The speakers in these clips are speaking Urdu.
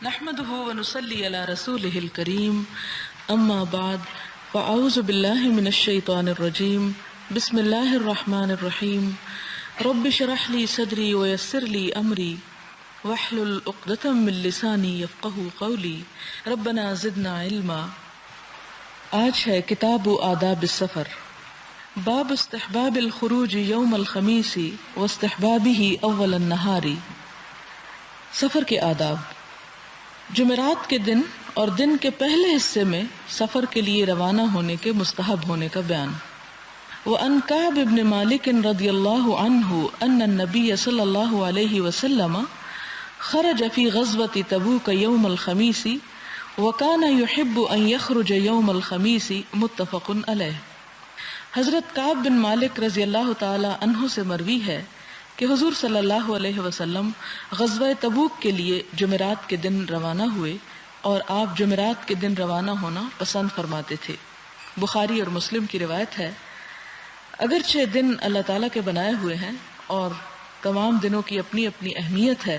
نحمده ونصلي على رسوله الكريم اما بعد فاعوذ بالله من الشيطان الرجيم بسم الله الرحمن الرحيم رب اشرح لي صدري ويسر لي امري واحلل عقدة من لساني يفقهوا قولي ربنا زدنا علما۔ آج ہے کتاب آداب السفر، باب استحباب الخروج یوم الخمیس واستحبابه اول النہار۔ سفر کے آداب، جمعرات کے دن اور دن کے پہلے حصے میں سفر کے لیے روانہ ہونے کے مستحب ہونے کا بیان۔ وعن کعب بن مالک رضی اللہ عنہ ان النبی صلی اللہ علیہ وسلم خرج فی غزوۃ تبوک یوم الخمیس وکان یحب ان یخرج یوم الخمیس، متفق علیہ۔ حضرت کعب بن مالک رضی اللہ تعالی عنہ سے مروی ہے کہ حضور صلی اللہ علیہ وسلم غزوہ تبوک کے لیے جمعرات کے دن روانہ ہوئے اور آپ جمعرات کے دن روانہ ہونا پسند فرماتے تھے۔ بخاری اور مسلم کی روایت ہے، اگرچہ دن اللہ تعالیٰ کے بنائے ہوئے ہیں اور تمام دنوں کی اپنی اپنی اہمیت ہے،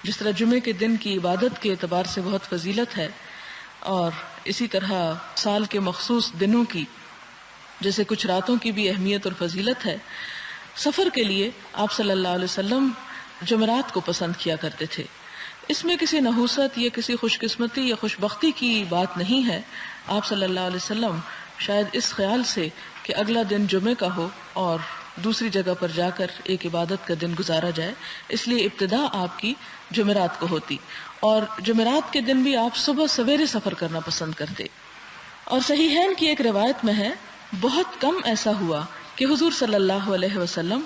جس طرح جمعے کے دن کی عبادت کے اعتبار سے بہت فضیلت ہے، اور اسی طرح سال کے مخصوص دنوں کی جیسے کچھ راتوں کی بھی اہمیت اور فضیلت ہے، سفر کے لیے آپ صلی اللہ علیہ وسلم جمعرات کو پسند کیا کرتے تھے۔ اس میں کسی نحوست یا کسی خوش قسمتی یا خوش بختی کی بات نہیں ہے۔ آپ صلی اللہ علیہ وسلم شاید اس خیال سے کہ اگلا دن جمعے کا ہو اور دوسری جگہ پر جا کر ایک عبادت کا دن گزارا جائے، اس لیے ابتدا آپ کی جمعرات کو ہوتی، اور جمعرات کے دن بھی آپ صبح سویرے سفر کرنا پسند کرتے۔ اور صحیحین کی ایک روایت میں ہے، بہت کم ایسا ہوا کہ حضور صلی اللہ علیہ وسلم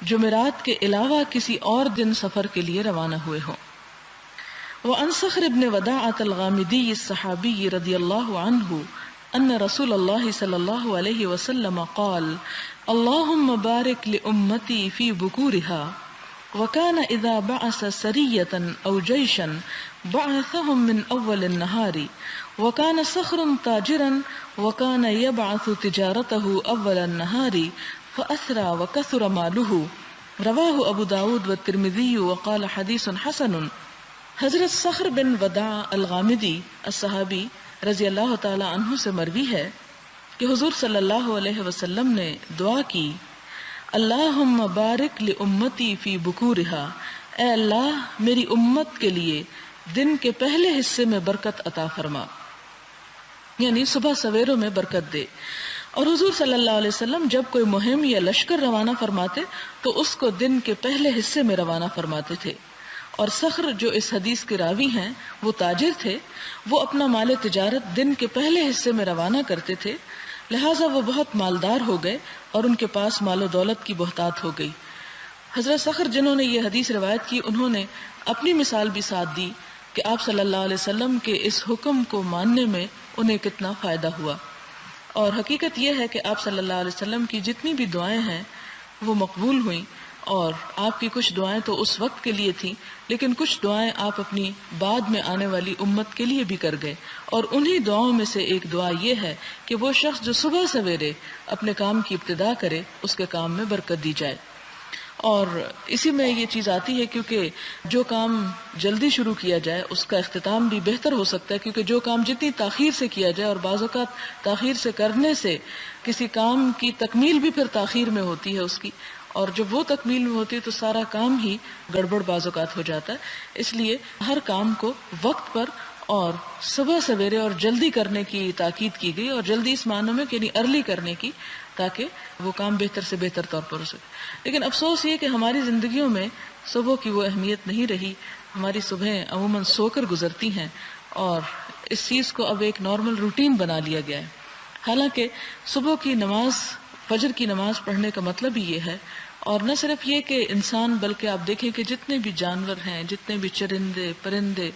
جمعرات کے علاوہ کسی اور دن سفر کے لیے روانہ ہوئے ہوں۔ وعن صخر بن وداعة الغامدی الصحابی رضی اللہ عنہ ان رسول اللہ صلی اللہ علیہ وسلم قال اللہم بارک لأمتی فی بکورها، وكان اذا بعث سریة او جیشا بعثهم من اول النہار، وكان صخر تاجرا وكان يبعث تجارته اول النہار فأسرى وكثر ماله، رواہ ابو داود والترمذی وقال حدیث حسن۔ حضرت صخر بن وداع الغامدی الصحابی رضی اللہ تعالی عنہ سے مروی ہے کہ حضور صلی اللہ علیہ وسلم نے دعا کی، اللہم بارک لامتی فی بکورها، اے اللہ میری امت کے لیے دن کے پہلے حصے میں برکت عطا فرما، یعنی صبح سویروں میں برکت دے۔ اور حضور صلی اللہ علیہ وسلم جب کوئی مہم یا لشکر روانہ فرماتے تو اس کو دن کے پہلے حصے میں روانہ فرماتے تھے۔ اور صخر جو اس حدیث کے راوی ہیں وہ تاجر تھے، وہ اپنا مال تجارت دن کے پہلے حصے میں روانہ کرتے تھے، لہٰذا وہ بہت مالدار ہو گئے اور ان کے پاس مال و دولت کی بہتات ہو گئی۔ حضرت صخر جنہوں نے یہ حدیث روایت کی، انہوں نے اپنی مثال بھی ساتھ دی کہ آپ صلی اللہ علیہ وسلم کے اس حکم کو ماننے میں انہیں کتنا فائدہ ہوا۔ اور حقیقت یہ ہے کہ آپ صلی اللہ علیہ وسلم کی جتنی بھی دعائیں ہیں وہ مقبول ہوئیں، اور آپ کی کچھ دعائیں تو اس وقت کے لیے تھیں، لیکن کچھ دعائیں آپ اپنی بعد میں آنے والی امت کے لیے بھی کر گئے، اور انہی دعاؤں میں سے ایک دعا یہ ہے کہ وہ شخص جو صبح سویرے اپنے کام کی ابتدا کرے اس کے کام میں برکت دی جائے۔ اور اسی میں یہ چیز آتی ہے کیونکہ جو کام جلدی شروع کیا جائے اس کا اختتام بھی بہتر ہو سکتا ہے، کیونکہ جو کام جتنی تاخیر سے کیا جائے، اور بعض اوقات تاخیر سے کرنے سے کسی کام کی تکمیل بھی پھر تاخیر میں ہوتی ہے اس کی، اور جب وہ تکمیل میں ہوتی ہے تو سارا کام ہی گڑبڑ بعض اوقات ہو جاتا ہے۔ اس لیے ہر کام کو وقت پر اور صبح سویرے اور جلدی کرنے کی تاکید کی گئی، اور جلدی اس معنی میں کہ یعنی ارلی کرنے کی، تاکہ وہ کام بہتر سے بہتر طور پر ہو سکے۔ لیکن افسوس یہ کہ ہماری زندگیوں میں صبح کی وہ اہمیت نہیں رہی، ہماری صبحیں عموماً سو کر گزرتی ہیں، اور اس چیز کو اب ایک نارمل روٹین بنا لیا گیا ہے۔ حالانکہ صبح کی نماز، فجر کی نماز پڑھنے کا مطلب ہی یہ ہے، اور نہ صرف یہ کہ انسان بلکہ آپ دیکھیں کہ جتنے بھی جانور ہیں، جتنے بھی چرندے پرندے،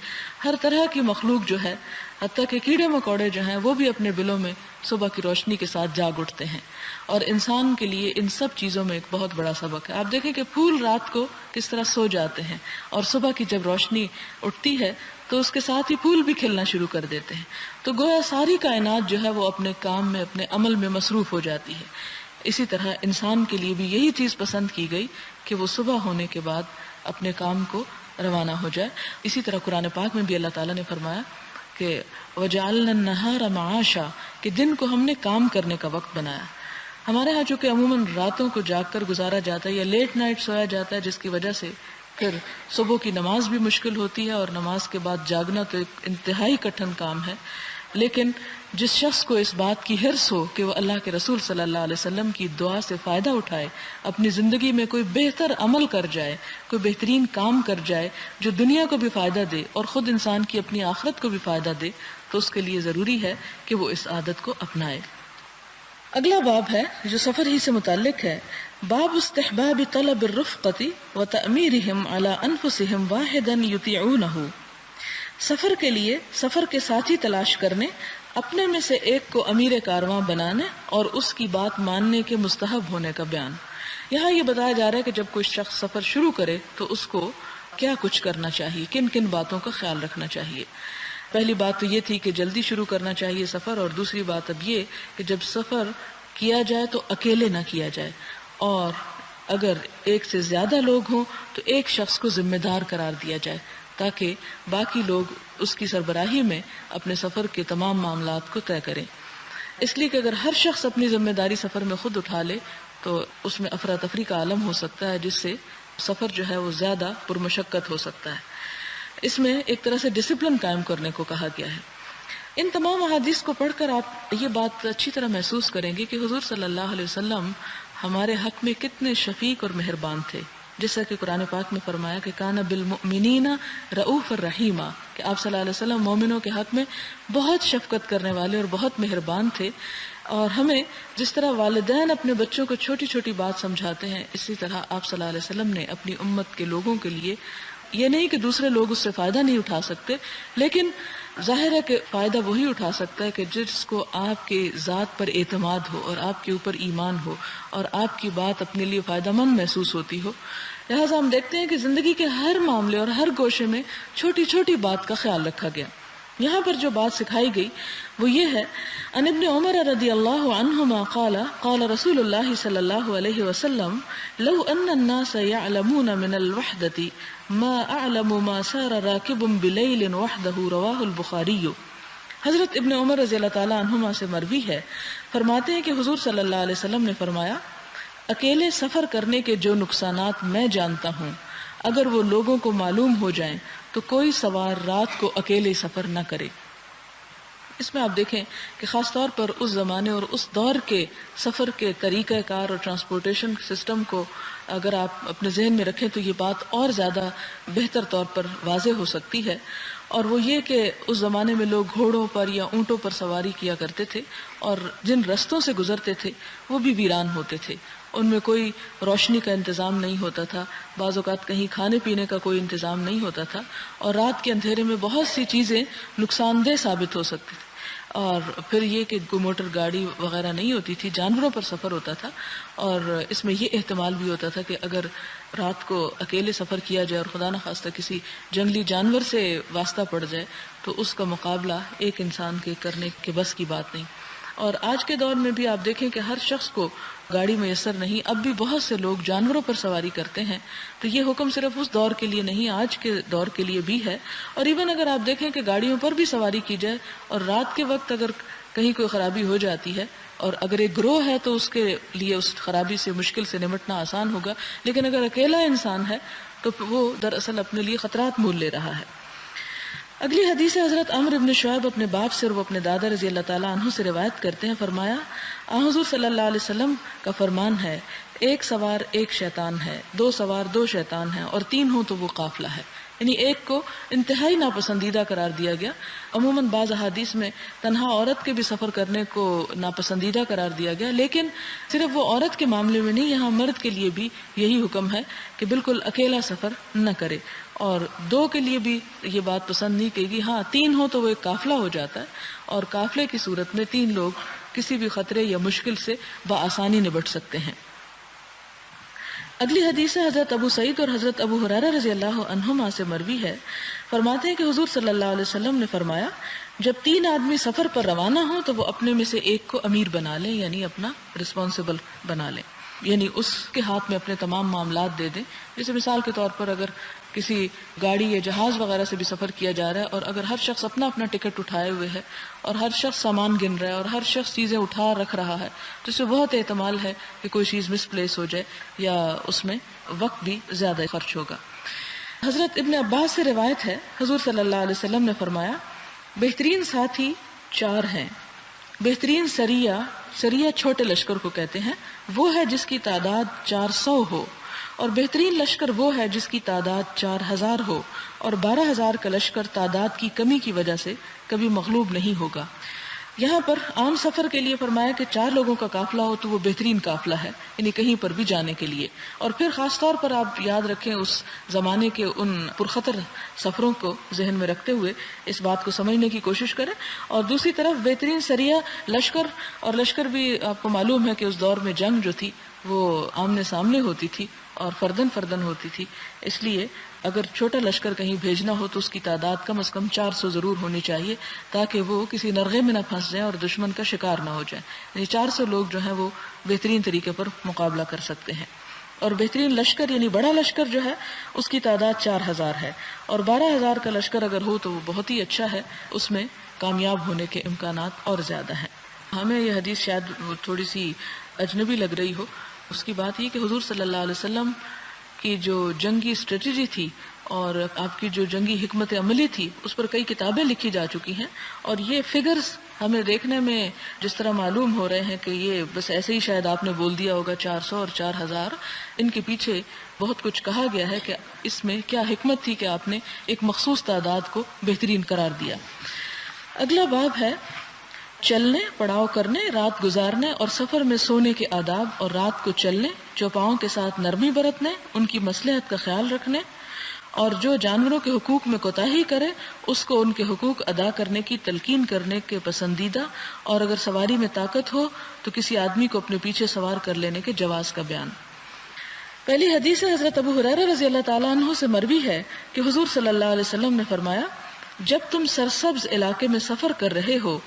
ہر طرح کی مخلوق جو ہے، حتیٰ کہ کیڑے مکوڑے جو ہیں وہ بھی اپنے بلوں میں صبح کی روشنی کے ساتھ جاگ اٹھتے ہیں، اور انسان کے لیے ان سب چیزوں میں ایک بہت بڑا سبق ہے۔ آپ دیکھیں کہ پھول رات کو کس طرح سو جاتے ہیں، اور صبح کی جب روشنی اٹھتی ہے تو اس کے ساتھ ہی پھول بھی کھلنا شروع کر دیتے ہیں، تو گویا ساری کائنات جو ہے وہ اپنے کام میں، اپنے عمل میں مصروف ہو جاتی ہے۔ اسی طرح انسان کے لیے بھی یہی چیز پسند کی گئی کہ وہ صبح ہونے کے بعد اپنے کام کو روانہ ہو جائے۔ اسی طرح قرآن پاک میں بھی اللہ تعالیٰ نے فرمایا کہ وَجَعَلْنَا النَّهَارَ مَعَاشًا، کہ دن کو ہم نے کام کرنے کا وقت بنایا۔ ہمارے ہاں چونکہ عموماً راتوں کو جاگ کر گزارا جاتا ہے یا لیٹ نائٹ سویا جاتا ہے، جس کی وجہ سے پھر صبح کی نماز بھی مشکل ہوتی ہے، اور نماز کے بعد جاگنا تو ایک انتہائی کٹھن کام ہے۔ لیکن جس شخص کو اس بات کی حرص ہو کہ وہ اللہ کے رسول صلی اللہ علیہ وسلم کی دعا سے فائدہ اٹھائے، اپنی زندگی میں کوئی بہتر عمل کر جائے، کوئی بہترین کام کر جائے جو دنیا کو بھی فائدہ دے اور خود انسان کی اپنی آخرت کو بھی فائدہ دے، تو اس کے لیے ضروری ہے کہ وہ اس عادت کو اپنائے۔ اگلا باب ہے جو سفر ہی سے متعلق ہے، باب استحباب طلب الرفقة وتأمیرهم على انفسهم واحدا یطیعونہ۔ سفر کے لیے سفر کے ساتھی تلاش کرنے، اپنے میں سے ایک کو امیر کارواں بنانے اور اس کی بات ماننے کے مستحب ہونے کا بیان۔ یہاں یہ بتایا جا رہا ہے کہ جب کوئی شخص سفر شروع کرے تو اس کو کیا کچھ کرنا چاہیے، کن کن باتوں کا خیال رکھنا چاہیے۔ پہلی بات تو یہ تھی کہ جلدی شروع کرنا چاہیے سفر، اور دوسری بات اب یہ کہ جب سفر کیا جائے تو اکیلے نہ کیا جائے، اور اگر ایک سے زیادہ لوگ ہوں تو ایک شخص کو ذمہ دار قرار دیا جائے تاکہ باقی لوگ اس کی سربراہی میں اپنے سفر کے تمام معاملات کو طے کریں۔ اس لیے کہ اگر ہر شخص اپنی ذمہ داری سفر میں خود اٹھا لے تو اس میں افراتفری کا عالم ہو سکتا ہے، جس سے سفر جو ہے وہ زیادہ پرمشقت ہو سکتا ہے۔ اس میں ایک طرح سے ڈسپلن قائم کرنے کو کہا گیا ہے۔ ان تمام احادیث کو پڑھ کر آپ یہ بات اچھی طرح محسوس کریں گے کہ حضور صلی اللہ علیہ وسلم ہمارے حق میں کتنے شفیق اور مہربان تھے، جیسا کہ قرآن پاک میں فرمایا کہ کان بالمؤمنین رؤوف الرحیم، کہ آپ صلی اللہ علیہ وسلم مومنوں کے حق میں بہت شفقت کرنے والے اور بہت مہربان تھے۔ اور ہمیں جس طرح والدین اپنے بچوں کو چھوٹی چھوٹی بات سمجھاتے ہیں، اسی طرح آپ صلی اللہ علیہ وسلم نے اپنی امت کے لوگوں کے لیے، یہ نہیں کہ دوسرے لوگ اس سے فائدہ نہیں اٹھا سکتے، لیکن ظاہر ہے کہ فائدہ وہی اٹھا سکتا ہے کہ جس کو آپ کے ذات پر اعتماد ہو اور آپ کے اوپر ایمان ہو اور آپ کی بات اپنے لیے فائدہ مند محسوس ہوتی ہو۔ لہٰذا ہم دیکھتے ہیں کہ زندگی کے ہر معاملے اور ہر گوشے میں چھوٹی چھوٹی بات کا خیال رکھا گیا۔ یہاں پر جو بات سکھائی گئی وہ یہ ہے، عن ابن عمر رضی اللہ عنہما قال قال رسول اللہ صلی اللہ علیہ وسلم لو ان الناس يعلمون من الوحدة ما اعلم ما سار راكب بليل وحده رواہ البخاری۔ حضرت ابن عمر رضی اللہ تعالی عنہما سے مروی ہے، فرماتے ہیں کہ حضور صلی اللہ علیہ وسلم نے فرمایا، اکیلے سفر کرنے کے جو نقصانات میں جانتا ہوں، اگر وہ لوگوں کو معلوم ہو جائیں تو کوئی سوار رات کو اکیلے سفر نہ کرے۔ اس میں آپ دیکھیں کہ خاص طور پر اس زمانے اور اس دور کے سفر کے طریقہ کار اور ٹرانسپورٹیشن سسٹم کو اگر آپ اپنے ذہن میں رکھیں تو یہ بات اور زیادہ بہتر طور پر واضح ہو سکتی ہے، اور وہ یہ کہ اس زمانے میں لوگ گھوڑوں پر یا اونٹوں پر سواری کیا کرتے تھے، اور جن رستوں سے گزرتے تھے وہ بھی ویران ہوتے تھے، ان میں کوئی روشنی کا انتظام نہیں ہوتا تھا، بعض اوقات کہیں کھانے پینے کا کوئی انتظام نہیں ہوتا تھا، اور رات کے اندھیرے میں بہت سی چیزیں نقصان دہ ثابت ہو سکتی تھیں۔ اور پھر یہ کہ کوئی موٹر گاڑی وغیرہ نہیں ہوتی تھی، جانوروں پر سفر ہوتا تھا، اور اس میں یہ احتمال بھی ہوتا تھا کہ اگر رات کو اکیلے سفر کیا جائے اور خدا نخواستہ کسی جنگلی جانور سے واسطہ پڑ جائے تو اس کا مقابلہ ایک انسان کے کرنے کے بس کی بات نہیں۔ اور آج کے دور میں بھی آپ دیکھیں کہ ہر شخص کو گاڑی میسر نہیں، اب بھی بہت سے لوگ جانوروں پر سواری کرتے ہیں، تو یہ حکم صرف اس دور کے لیے نہیں، آج کے دور کے لیے بھی ہے۔ اور ایون اگر آپ دیکھیں کہ گاڑیوں پر بھی سواری کی جائے اور رات کے وقت اگر کہیں کوئی خرابی ہو جاتی ہے، اور اگر ایک گروہ ہے تو اس کے لیے اس خرابی سے مشکل سے نمٹنا آسان ہوگا، لیکن اگر اکیلا انسان ہے تو وہ دراصل اپنے لیے خطرات مول لے رہا ہے۔ اگلی حدیث حضرت عمرو بن شعیب اپنے باپ سے اور وہ اپنے دادا رضی اللہ تعالیٰ عنہ سے روایت کرتے ہیں، فرمایا حضور صلی اللہ علیہ وسلم کا فرمان ہے، ایک سوار ایک شیطان ہے، دو سوار دو شیطان ہیں، اور تین ہوں تو وہ قافلہ ہے۔ یعنی ایک کو انتہائی ناپسندیدہ قرار دیا گیا۔ عموماً بعض احادیث میں تنہا عورت کے بھی سفر کرنے کو ناپسندیدہ قرار دیا گیا، لیکن صرف وہ عورت کے معاملے میں نہیں، یہاں مرد کے لیے بھی یہی حکم ہے کہ بالکل اکیلا سفر نہ کرے، اور دو کے لیے بھی یہ بات پسند نہیں کی گئی۔ ہاں تین ہو تو وہ ایک قافلہ ہو جاتا ہے، اور قافلے کی صورت میں تین لوگ کسی بھی خطرے یا مشکل سے بآسانی نبٹ سکتے ہیں۔ اگلی حدیث حضرت ابو سعید اور حضرت ابو ہریرہ رضی اللہ عنہما سے مروی ہے، فرماتے ہیں کہ حضور صلی اللہ علیہ وسلم نے فرمایا، جب تین آدمی سفر پر روانہ ہوں تو وہ اپنے میں سے ایک کو امیر بنا لیں، یعنی اپنا رسپانسبل بنا لیں، یعنی اس کے ہاتھ میں اپنے تمام معاملات دے دیں۔ جیسے مثال کے طور پر اگر کسی گاڑی یا جہاز وغیرہ سے بھی سفر کیا جا رہا ہے، اور اگر ہر شخص اپنا اپنا ٹکٹ اٹھائے ہوئے ہے اور ہر شخص سامان گن رہا ہے اور ہر شخص چیزیں اٹھا رکھ رہا ہے، تو اس سے بہت احتمال ہے کہ کوئی چیز مس پلیس ہو جائے یا اس میں وقت بھی زیادہ خرچ ہوگا۔ حضرت ابن عباس سے روایت ہے، حضور صلی اللہ علیہ وسلم نے فرمایا، بہترین ساتھی 4 ہیں۔ بہترین سریہ چھوٹے لشکر کو کہتے ہیں، وہ ہے جس کی تعداد 400 ہو، اور بہترین لشکر وہ ہے جس کی تعداد 4000 ہو، اور 12000 کا لشکر تعداد کی کمی کی وجہ سے کبھی مغلوب نہیں ہوگا۔ یہاں پر عام سفر کے لیے فرمایا کہ 4 لوگوں کا قافلہ ہو تو وہ بہترین قافلہ ہے، یعنی کہیں پر بھی جانے کے لیے۔ اور پھر خاص طور پر آپ یاد رکھیں اس زمانے کے ان پرخطر سفروں کو ذہن میں رکھتے ہوئے اس بات کو سمجھنے کی کوشش کریں۔ اور دوسری طرف بہترین سریہ لشکر، اور لشکر بھی آپ کو معلوم ہے کہ اس دور میں جنگ جو تھی وہ آمنے سامنے ہوتی تھی اور فردن فردن ہوتی تھی، اس لیے اگر چھوٹا لشکر کہیں بھیجنا ہو تو اس کی تعداد کم از کم 400 ضرور ہونی چاہیے، تاکہ وہ کسی نرغے میں نہ پھنس جائیں اور دشمن کا شکار نہ ہو جائیں۔ یعنی 400 لوگ جو ہیں وہ بہترین طریقے پر مقابلہ کر سکتے ہیں۔ اور بہترین لشکر یعنی بڑا لشکر جو ہے اس کی تعداد 4000 ہے، اور 12000 کا لشکر اگر ہو تو وہ بہت ہی اچھا ہے، اس میں کامیاب ہونے کے امکانات اور زیادہ ہیں۔ ہمیں یہ حدیث شاید تھوڑی سی اجنبی لگ رہی ہو، اس کی بات یہ کہ حضور صلی اللہ علیہ وسلم کی جو جنگی اسٹریٹجی تھی اور آپ کی جو جنگی حکمت عملی تھی اس پر کئی کتابیں لکھی جا چکی ہیں، اور یہ فگرز ہمیں دیکھنے میں جس طرح معلوم ہو رہے ہیں کہ یہ بس ایسے ہی شاید آپ نے بول دیا ہوگا 400 اور 4000، ان کے پیچھے بہت کچھ کہا گیا ہے کہ اس میں کیا حکمت تھی کہ آپ نے ایک مخصوص تعداد کو بہترین قرار دیا۔ اگلا باب ہے چلنے، پڑاؤ کرنے، رات گزارنے اور سفر میں سونے کے آداب، اور رات کو چلنے، چوپاؤں کے ساتھ نرمی برتنے، ان کی مصلحت کا خیال رکھنے، اور جو جانوروں کے حقوق میں کوتاہی کرے اس کو ان کے حقوق ادا کرنے کی تلقین کرنے کے پسندیدہ، اور اگر سواری میں طاقت ہو تو کسی آدمی کو اپنے پیچھے سوار کر لینے کے جواز کا بیان۔ پہلی حدیث حضرت ابو ہریرہ رضی اللہ تعالیٰ عنہ سے مروی ہے کہ حضور صلی اللہ علیہ وسلم نے فرمایا، جب تم سرسبز علاقے میں سفر کر رہے ہو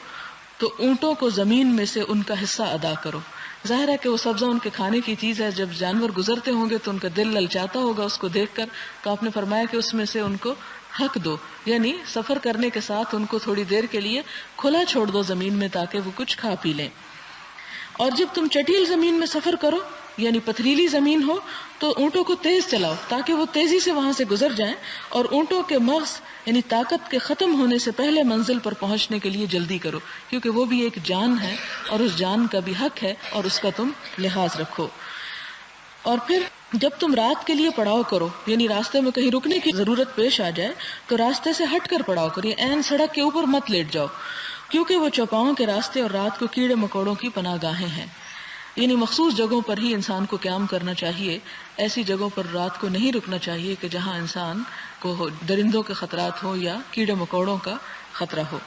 تو اونٹوں کو زمین میں سے ان کا حصہ ادا کرو۔ ظاہر ہے کہ وہ سبزہ ان کے کھانے کی چیز ہے، جب جانور گزرتے ہوں گے تو ان کا دل للچاتا ہوگا اس کو دیکھ کر، تو آپ نے فرمایا کہ اس میں سے ان کو حق دو، یعنی سفر کرنے کے ساتھ ان کو تھوڑی دیر کے لیے کھلا چھوڑ دو زمین میں تاکہ وہ کچھ کھا پی لیں۔ اور جب تم چٹیل زمین میں سفر کرو یعنی پتھریلی زمین ہو تو اونٹوں کو تیز چلاؤ تاکہ وہ تیزی سے وہاں سے گزر جائیں، اور اونٹوں کے مغز یعنی طاقت کے ختم ہونے سے پہلے منزل پر پہنچنے کے لیے جلدی کرو، کیونکہ وہ بھی ایک جان ہے اور اس جان کا بھی حق ہے اور اس کا تم لحاظ رکھو۔ اور پھر جب تم رات کے لیے پڑاؤ کرو یعنی راستے میں کہیں رکنے کی ضرورت پیش آ جائے تو راستے سے ہٹ کر پڑاؤ کرو، عین سڑک کے اوپر مت لیٹ جاؤ، کیونکہ وہ چوپاؤں کے راستے اور رات کو کیڑے مکوڑوں کی پناہ گاہیں ہیں۔ یعنی مخصوص جگہوں پر ہی انسان کو قیام کرنا چاہیے، ایسی جگہوں پر رات کو نہیں رکنا چاہیے کہ جہاں انسان کو درندوں کے خطرات ہوں یا کیڑے مکوڑوں کا خطرہ ہو۔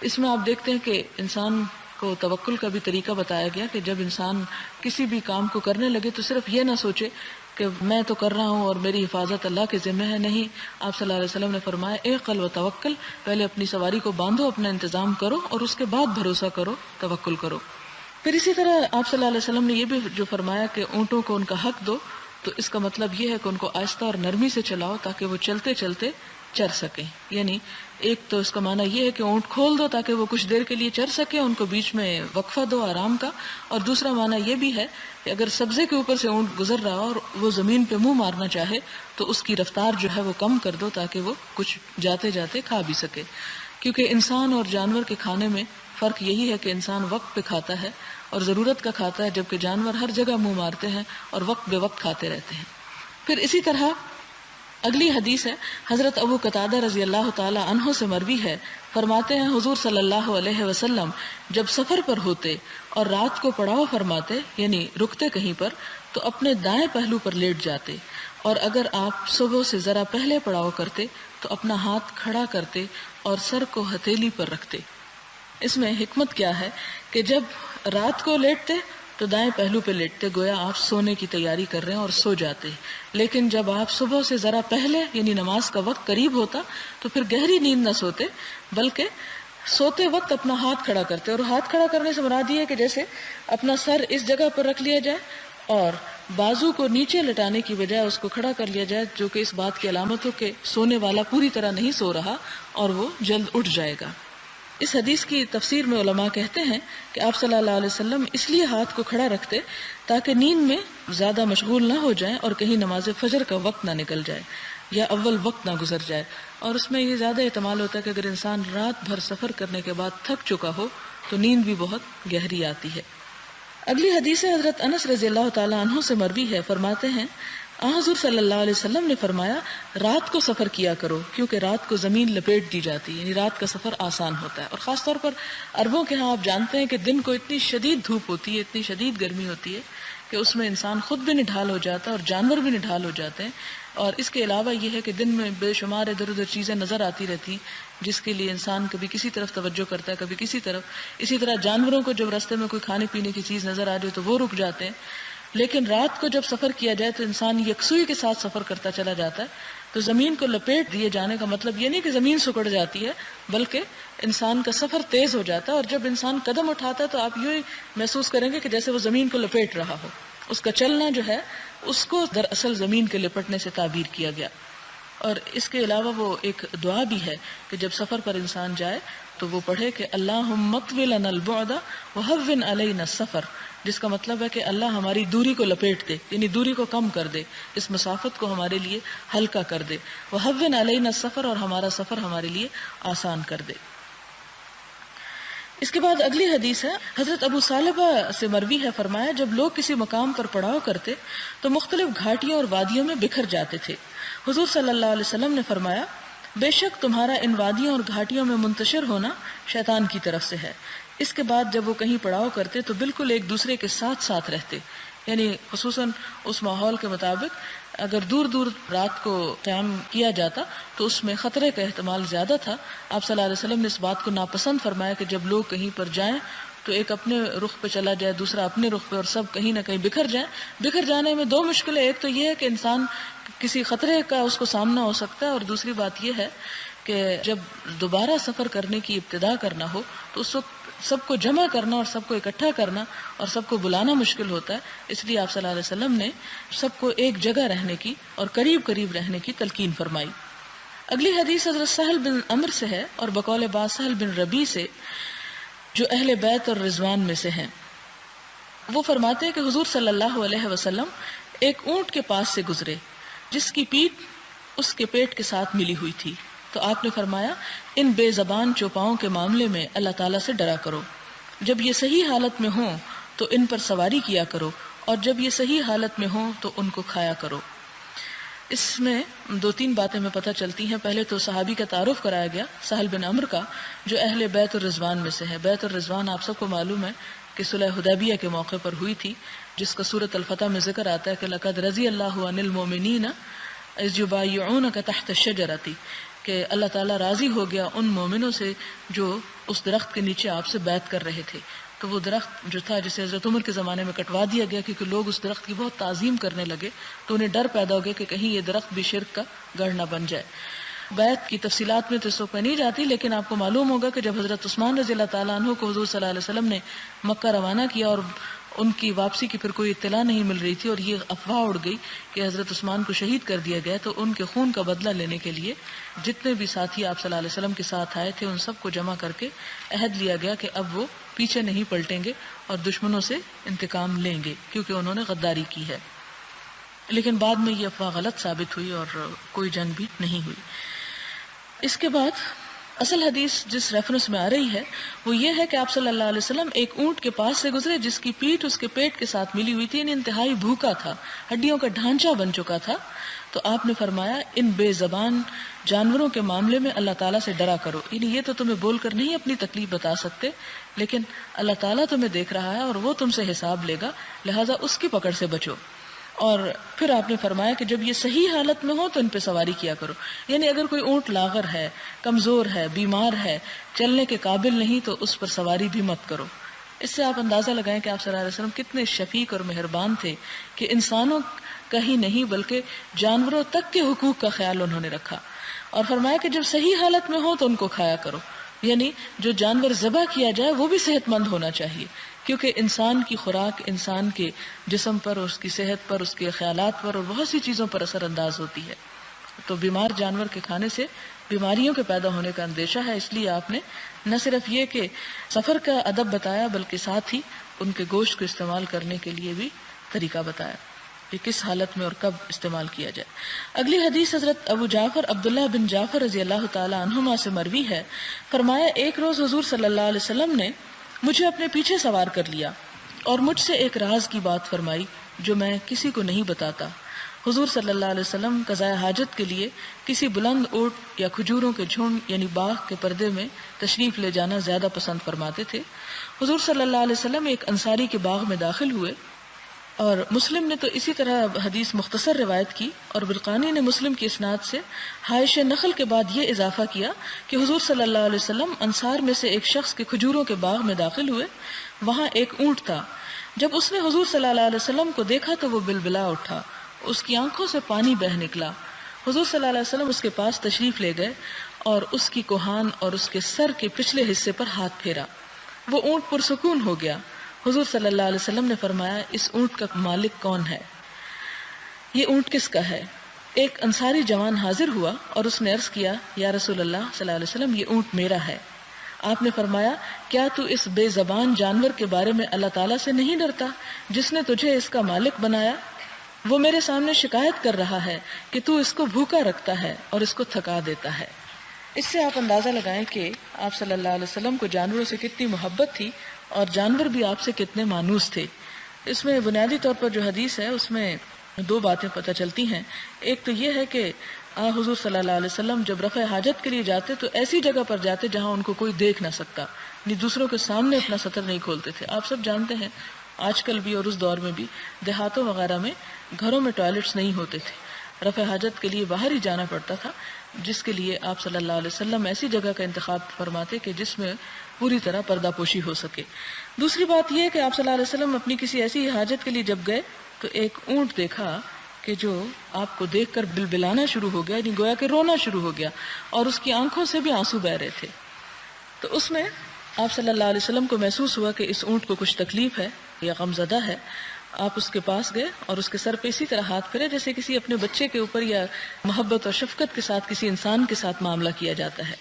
اس میں آپ دیکھتے ہیں کہ انسان کو توکل کا بھی طریقہ بتایا گیا کہ جب انسان کسی بھی کام کو کرنے لگے تو صرف یہ نہ سوچے کہ میں تو کر رہا ہوں اور میری حفاظت اللہ کے ذمہ ہے، نہیں، آپ صلی اللہ علیہ وسلم نے فرمایا اعقل و توکل، پہلے اپنی سواری کو باندھو، اپنا انتظام کرو اور اس کے بعد بھروسہ کرو، توکل کرو۔ پھر اسی طرح آپ صلی اللہ علیہ وسلم نے یہ بھی جو فرمایا کہ اونٹوں کو ان کا حق دو، تو اس کا مطلب یہ ہے کہ ان کو آہستہ اور نرمی سے چلاؤ تاکہ وہ چلتے چلتے چر سکیں۔ یعنی ایک تو اس کا معنی یہ ہے کہ اونٹ کھول دو تاکہ وہ کچھ دیر کے لیے چر سکیں، ان کو بیچ میں وقفہ دو آرام کا، اور دوسرا معنی یہ بھی ہے کہ اگر سبزے کے اوپر سے اونٹ گزر رہا اور وہ زمین پہ منہ مارنا چاہے تو اس کی رفتار جو ہے وہ کم کر دو تاکہ وہ کچھ جاتے جاتے کھا بھی سکے، کیونکہ انسان اور جانور کے کھانے میں فرق یہی ہے کہ انسان وقت پہ کھاتا ہے اور ضرورت کا کھاتا ہے، جبکہ جانور ہر جگہ منہ مارتے ہیں اور وقت بے وقت کھاتے رہتے ہیں۔ پھر اسی طرح اگلی حدیث ہے حضرت ابو قتادہ رضی اللہ تعالی عنہ سے مروی ہے، فرماتے ہیں حضور صلی اللہ علیہ وسلم جب سفر پر ہوتے اور رات کو پڑاؤ فرماتے یعنی رکتے کہیں پر تو اپنے دائیں پہلو پر لیٹ جاتے، اور اگر آپ صبح سے ذرا پہلے پڑاؤ کرتے تو اپنا ہاتھ کھڑا کرتے اور سر کو ہتھیلی پر رکھتے۔ اس میں حکمت کیا ہے کہ جب رات کو لیٹتے تو دائیں پہلو پہ لیٹتے، گویا آپ سونے کی تیاری کر رہے ہیں اور سو جاتے، لیکن جب آپ صبح سے ذرا پہلے یعنی نماز کا وقت قریب ہوتا تو پھر گہری نیند نہ سوتے بلکہ سوتے وقت اپنا ہاتھ کھڑا کرتے، اور ہاتھ کھڑا کرنے سے مراد یہ ہے کہ جیسے اپنا سر اس جگہ پر رکھ لیا جائے اور بازو کو نیچے لٹانے کی بجائے اس کو کھڑا کر لیا جائے، جو کہ اس بات کی علامت ہو کہ سونے والا پوری طرح نہیں سو رہا اور وہ جلد اٹھ جائے گا۔ اس حدیث کی تفسیر میں علماء کہتے ہیں کہ آپ صلی اللہ علیہ وسلم اس لیے ہاتھ کو کھڑا رکھتے تاکہ نیند میں زیادہ مشغول نہ ہو جائیں اور کہیں نماز فجر کا وقت نہ نکل جائے یا اول وقت نہ گزر جائے۔ اور اس میں یہ زیادہ احتمال ہوتا ہے کہ اگر انسان رات بھر سفر کرنے کے بعد تھک چکا ہو تو نیند بھی بہت گہری آتی ہے۔ اگلی حدیث حضرت انس رضی اللہ تعالی عنہ سے مروی ہے، فرماتے ہیں حضور صلی اللہ علیہ وسلم نے فرمایا رات کو سفر کیا کرو کیونکہ رات کو زمین لپیٹ دی جاتی ہے، یعنی رات کا سفر آسان ہوتا ہے۔ اور خاص طور پر عربوں کے ہاں آپ جانتے ہیں کہ دن کو اتنی شدید دھوپ ہوتی ہے، اتنی شدید گرمی ہوتی ہے کہ اس میں انسان خود بھی نڈھال ہو جاتا ہے اور جانور بھی نڈھال ہو جاتے ہیں۔ اور اس کے علاوہ یہ ہے کہ دن میں بے شمار ادھر ادھر چیزیں نظر آتی رہتی جس کے لیے انسان کبھی کسی طرف توجہ کرتا ہے کبھی کسی طرف۔ اسی طرح جانوروں کو جب راستے میں کوئی کھانے پینے کی چیز نظر آ جائے تو وہ رک جاتے ہیں۔ لیکن رات کو جب سفر کیا جائے تو انسان یکسوئی کے ساتھ سفر کرتا چلا جاتا ہے۔ تو زمین کو لپیٹ دیے جانے کا مطلب یہ نہیں کہ زمین سکڑ جاتی ہے، بلکہ انسان کا سفر تیز ہو جاتا ہے، اور جب انسان قدم اٹھاتا ہے تو آپ یوں ہی محسوس کریں گے کہ جیسے وہ زمین کو لپیٹ رہا ہو۔ اس کا چلنا جو ہے اس کو دراصل زمین کے لپٹنے سے تعبیر کیا گیا۔ اور اس کے علاوہ وہ ایک دعا بھی ہے کہ جب سفر پر انسان جائے تو وہ پڑھے کہ اللہم اطوی لنا البعد وہون علینا السفر، جس کا مطلب ہے کہ اللہ ہماری دوری کو لپیٹ دے، یعنی دوری کو کم کر دے، اس مسافت کو ہمارے لیے ہلکا کر دے، وہون علینا السفر، اور ہمارا سفر ہمارے لیے آسان کر دے۔ اس کے بعد اگلی حدیث ہے حضرت ابو ثعلبہ سے مروی ہے، فرمایا جب لوگ کسی مقام پر پڑاؤ کرتے تو مختلف گھاٹیوں اور وادیوں میں بکھر جاتے تھے۔ حضور صلی اللہ علیہ وسلم نے فرمایا بے شک تمہارا ان وادیوں اور گھاٹیوں میں منتشر ہونا شیطان کی طرف سے ہے۔ اس کے بعد جب وہ کہیں پڑاؤ کرتے تو بالکل ایک دوسرے کے ساتھ ساتھ رہتے، یعنی خصوصاً اس ماحول کے مطابق اگر دور دور رات کو قیام کیا جاتا تو اس میں خطرے کا احتمال زیادہ تھا۔ آپ صلی اللہ علیہ وسلم نے اس بات کو ناپسند فرمایا کہ جب لوگ کہیں پر جائیں تو ایک اپنے رخ پہ چلا جائے، دوسرا اپنے رخ پہ، اور سب کہیں نہ کہیں بکھر جائیں۔ بکھر جانے میں دو مشکلیں، ایک تو یہ ہے کہ انسان کسی خطرے کا اس کو سامنا ہو سکتا ہے، اور دوسری بات یہ ہے کہ جب دوبارہ سفر کرنے کی ابتدا کرنا ہو تو اس وقت سب کو جمع کرنا اور سب کو اکٹھا کرنا اور سب کو بلانا مشکل ہوتا ہے۔ اس لیے آپ صلی اللہ علیہ وسلم نے سب کو ایک جگہ رہنے کی اور قریب قریب رہنے کی تلقین فرمائی۔ اگلی حدیث حضرت سہل بن عمر سے ہے اور بقول بعض سہل بن ربیع سے، جو اہل بیت اور رضوان میں سے ہیں۔ وہ فرماتے ہیں کہ حضور صلی اللہ علیہ وسلم ایک اونٹ کے پاس سے گزرے جس کی پیٹھ اس کے پیٹ کے ساتھ ملی ہوئی تھی، تو آپ نے فرمایا ان بے زبان چوپاؤں کے معاملے میں اللہ تعالیٰ سے ڈرا کرو، جب یہ صحیح حالت میں ہوں تو ان پر سواری کیا کرو، اور جب یہ صحیح حالت میں ہوں تو ان کو کھایا کرو۔ اس میں دو تین باتیں ہمیں پتہ چلتی ہیں۔ پہلے تو صحابی کا تعارف کرایا گیا سہل بن عمر کا، جو اہل بیت الرضوان میں سے ہے۔ بیت الرضوان آپ سب کو معلوم ہے کہ صلح حدیبیہ کے موقع پر ہوئی تھی، جس کا سورۃ الفتح میں ذکر آتا ہے کہ لقد رضی اللہ عن المؤمنین اذ یبایعونک تحت الشجرۃ، کہ اللہ تعالیٰ راضی ہو گیا ان مومنوں سے جو اس درخت کے نیچے آپ سے بیعت کر رہے تھے۔ تو وہ درخت جو تھا جسے حضرت عمر کے زمانے میں کٹوا دیا گیا کیونکہ لوگ اس درخت کی بہت تعظیم کرنے لگے، تو انہیں ڈر پیدا ہو گیا کہ کہیں یہ درخت بھی شرک کا گڑھ نہ بن جائے۔ بیعت کی تفصیلات میں تو اس وقت نہیں جاتی، لیکن آپ کو معلوم ہوگا کہ جب حضرت عثمان رضی اللہ تعالیٰ عنہ کو حضور صلی اللہ علیہ وسلم نے مکہ روانہ کیا اور ان کی واپسی کی پھر کوئی اطلاع نہیں مل رہی تھی اور یہ افواہ اڑ گئی کہ حضرت عثمان کو شہید کر دیا گیا، تو ان کے خون کا بدلہ لینے کے لیے جتنے بھی ساتھی آپ صلی اللہ علیہ وسلم کے ساتھ آئے تھے ان سب کو جمع کر کے عہد لیا گیا کہ اب وہ پیچھے نہیں پلٹیں گے اور دشمنوں سے انتقام لیں گے کیونکہ انہوں نے غداری کی ہے۔ لیکن بعد میں یہ افواہ غلط ثابت ہوئی اور کوئی جنگ بھی نہیں ہوئی۔ اس کے بعد اصل حدیث جس ریفرنس میں آ رہی ہے وہ یہ ہے کہ آپ صلی اللہ علیہ وسلم ایک اونٹ کے پاس سے گزرے جس کی پیٹھ اس کے پیٹ کے ساتھ ملی ہوئی تھی، یعنی انتہائی بھوکا تھا، ہڈیوں کا ڈھانچہ بن چکا تھا۔ تو آپ نے فرمایا ان بے زبان جانوروں کے معاملے میں اللہ تعالیٰ سے ڈرا کرو، یعنی یہ تو تمہیں بول کر نہیں اپنی تکلیف بتا سکتے، لیکن اللہ تعالیٰ تمہیں دیکھ رہا ہے اور وہ تم سے حساب لے گا، لہٰذا اس کی پکڑ سے بچو۔ اور پھر آپ نے فرمایا کہ جب یہ صحیح حالت میں ہو تو ان پہ سواری کیا کرو، یعنی اگر کوئی اونٹ لاغر ہے، کمزور ہے، بیمار ہے، چلنے کے قابل نہیں تو اس پر سواری بھی مت کرو۔ اس سے آپ اندازہ لگائیں کہ آپ صلی اللہ علیہ وسلم کتنے شفیق اور مہربان تھے کہ انسانوں کا ہی نہیں بلکہ جانوروں تک کے حقوق کا خیال انہوں نے رکھا، اور فرمایا کہ جب صحیح حالت میں ہو تو ان کو کھایا کرو، یعنی جو جانور ذبح کیا جائے وہ بھی صحت مند ہونا چاہیے، کیونکہ انسان کی خوراک انسان کے جسم پر، اس کی صحت پر، اس کے خیالات پر اور بہت سی چیزوں پر اثر انداز ہوتی ہے. تو بیمار جانور کے کھانے سے بیماریوں کے پیدا ہونے کا اندیشہ ہے. اس لیے آپ نے نہ صرف یہ کہ سفر کا ادب بتایا بلکہ ساتھ ہی ان کے گوشت کو استعمال کرنے کے لیے بھی طریقہ بتایا کہ کس حالت میں اور کب استعمال کیا جائے. اگلی حدیث حضرت ابو جعفر عبداللہ بن جعفر رضی اللہ تعالی عنہما سے مروی ہے. فرمایا ایک روز حضور صلی اللہ علیہ وسلم نے مجھے اپنے پیچھے سوار کر لیا اور مجھ سے ایک راز کی بات فرمائی جو میں کسی کو نہیں بتاتا. حضور صلی اللہ علیہ وسلم قضاء حاجت کے لیے کسی بلند اونٹ یا کھجوروں کے جھنڈ یعنی باغ کے پردے میں تشریف لے جانا زیادہ پسند فرماتے تھے. حضور صلی اللہ علیہ وسلم ایک انصاری کے باغ میں داخل ہوئے، اور مسلم نے تو اسی طرح حدیث مختصر روایت کی، اور برقانی نے مسلم کی اسناد سے حائش نخل کے بعد یہ اضافہ کیا کہ حضور صلی اللہ علیہ وسلم انصار میں سے ایک شخص کے کھجوروں کے باغ میں داخل ہوئے. وہاں ایک اونٹ تھا. جب اس نے حضور صلی اللہ علیہ وسلم کو دیکھا تو وہ بلبلا اٹھا، اس کی آنکھوں سے پانی بہہ نکلا. حضور صلی اللہ علیہ وسلم اس کے پاس تشریف لے گئے اور اس کی کوہان اور اس کے سر کے پچھلے حصے پر ہاتھ پھیرا. وہ اونٹ پرسکون ہو گیا. حضور صلی اللہ علیہ وسلم نے فرمایا اس اونٹ کا مالک کون ہے؟ یہ اونٹ کس کا ہے؟ ایک انصاری جوان حاضر ہوا اور اس نے عرض کیا یا رسول اللہ صلی اللہ علیہ وسلم یہ اونٹ میرا ہے. آپ نے فرمایا کیا تو اس بے زبان جانور کے بارے میں اللہ تعالیٰ سے نہیں ڈرتا جس نے تجھے اس کا مالک بنایا؟ وہ میرے سامنے شکایت کر رہا ہے کہ تو اس کو بھوکا رکھتا ہے اور اس کو تھکا دیتا ہے. اس سے آپ اندازہ لگائیں کہ آپ صلی اللہ علیہ وسلم کو جانوروں سے کتنی محبت تھی اور جانور بھی آپ سے کتنے مانوس تھے. اس میں بنیادی طور پر جو حدیث ہے اس میں دو باتیں پتہ چلتی ہیں. ایک تو یہ ہے کہ حضور صلی اللہ علیہ وسلم جب رفع حاجت کے لیے جاتے تو ایسی جگہ پر جاتے جہاں ان کو کوئی دیکھ نہ سکتا، یعنی دوسروں کے سامنے اپنا سطر نہیں کھولتے تھے. آپ سب جانتے ہیں آج کل بھی اور اس دور میں بھی دیہاتوں وغیرہ میں گھروں میں ٹوائلٹس نہیں ہوتے تھے، رفع حاجت کے لیے باہر ہی جانا پڑتا تھا، جس کے لیے آپ صلی اللہ علیہ وسلم ایسی جگہ کا انتخاب فرماتے کہ جس میں پوری طرح پردہ پوشی ہو سکے. دوسری بات یہ کہ آپ صلی اللہ علیہ وسلم اپنی کسی ایسی حاجت کے لیے جب گئے تو ایک اونٹ دیکھا کہ جو آپ کو دیکھ کر بلبلانا شروع ہو گیا، یعنی گویا کہ رونا شروع ہو گیا اور اس کی آنکھوں سے بھی آنسو بہ رہے تھے. تو اس میں آپ صلی اللہ علیہ وسلم کو محسوس ہوا کہ اس اونٹ کو کچھ تکلیف ہے یا غمزدہ ہے. آپ اس کے پاس گئے اور اس کے سر پہ اسی طرح ہاتھ پھیرے جیسے کسی اپنے بچے کے اوپر یا محبت اور شفقت کے ساتھ کسی انسان کے ساتھ معاملہ کیا جاتا ہے.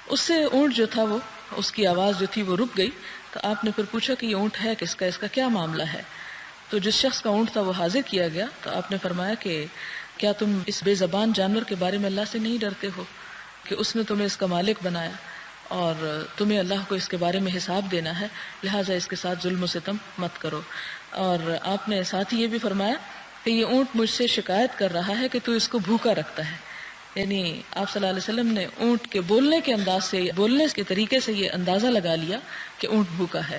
اس سے اونٹ جو تھا وہ اس کی آواز جو تھی وہ رک گئی. تو آپ نے پھر پوچھا کہ یہ اونٹ ہے کس کا، اس کا کیا معاملہ ہے؟ تو جس شخص کا اونٹ تھا وہ حاضر کیا گیا. تو آپ نے فرمایا کہ کیا تم اس بے زبان جانور کے بارے میں اللہ سے نہیں ڈرتے ہو کہ اس نے تمہیں اس کا مالک بنایا اور تمہیں اللہ کو اس کے بارے میں حساب دینا ہے، لہٰذا اس کے ساتھ ظلم و ستم مت کرو. اور آپ نے ساتھ ہی یہ بھی فرمایا کہ یہ اونٹ مجھ سے شکایت کر رہا ہے کہ تو اس کو بھوکا رکھتا ہے. یعنی آپ صلی اللہ علیہ وسلم نے اونٹ کے بولنے کے انداز سے، بولنے کے طریقے سے یہ اندازہ لگا لیا کہ اونٹ بھوکا ہے.